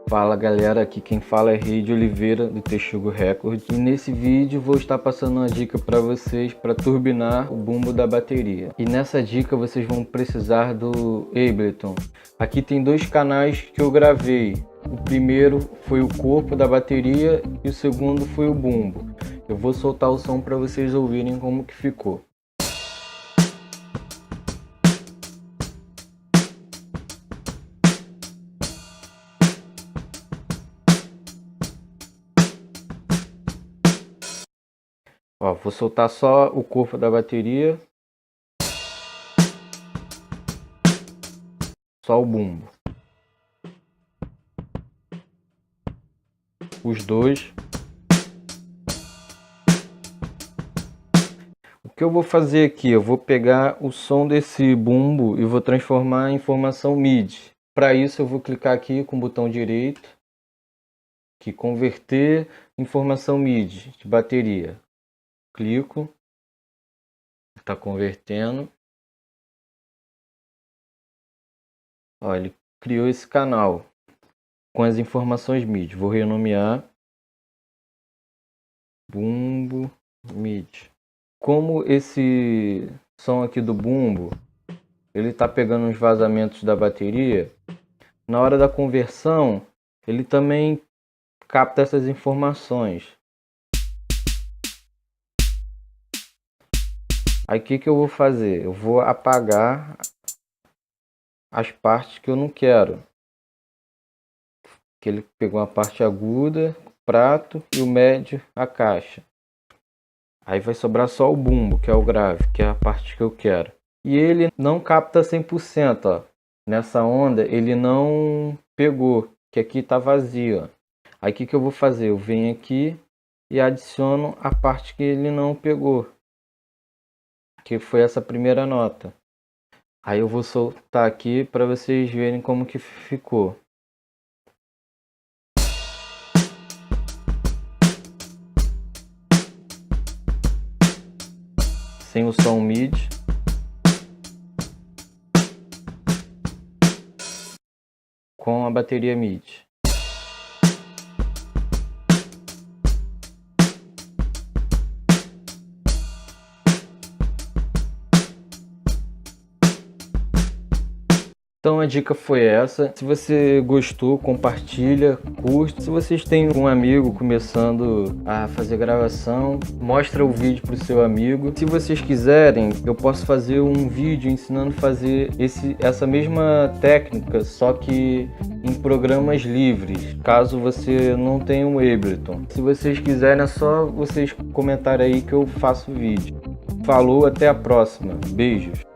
Fala galera, aqui quem fala é Rei de Oliveira do Texugo Record e nesse vídeo vou estar passando uma dica para vocês para turbinar o bumbo da bateria. E nessa dica vocês vão precisar do Ableton. Aqui tem dois canais que eu gravei. O primeiro foi o corpo da bateria e o segundo foi o bumbo. Eu vou soltar o som para vocês ouvirem como que ficou. Ó, vou soltar só o corpo da bateria, só o bumbo. Os dois. O que eu vou fazer aqui? Eu vou pegar o som desse bumbo e vou transformar em informação MIDI. Para isso eu vou clicar aqui com o botão direito, que converter informação MIDI de bateria. Clico, está convertendo. Ó, ele criou esse canal com as informações MIDI. Vou renomear bumbo MIDI. Como esse som aqui do bumbo, ele está pegando os vazamentos da bateria, na hora da conversão, ele também capta essas informações. Aí o que eu vou fazer? Eu vou apagar as partes que eu não quero. Que ele pegou a parte aguda, o prato, e o médio, a caixa. Aí vai sobrar só o bumbo, que é o grave, que é a parte que eu quero. E ele não capta 100%, ó. Nessa onda ele não pegou, que aqui tá vazio, ó. Aí o que eu vou fazer? Eu venho aqui e adiciono a parte que ele não pegou, que foi essa primeira nota. Aí eu vou soltar aqui para vocês verem como que ficou. Sem o som MIDI. Com a bateria MIDI. Então a dica foi essa. Se você gostou, compartilha, curte. Se vocês têm um amigo começando a fazer gravação, mostra o vídeo para o seu amigo. Se vocês quiserem, eu posso fazer um vídeo ensinando a fazer essa mesma técnica, só que em programas livres, caso você não tenha um Ableton. Se vocês quiserem, é só vocês comentarem aí que eu faço o vídeo. Falou, até a próxima. Beijos.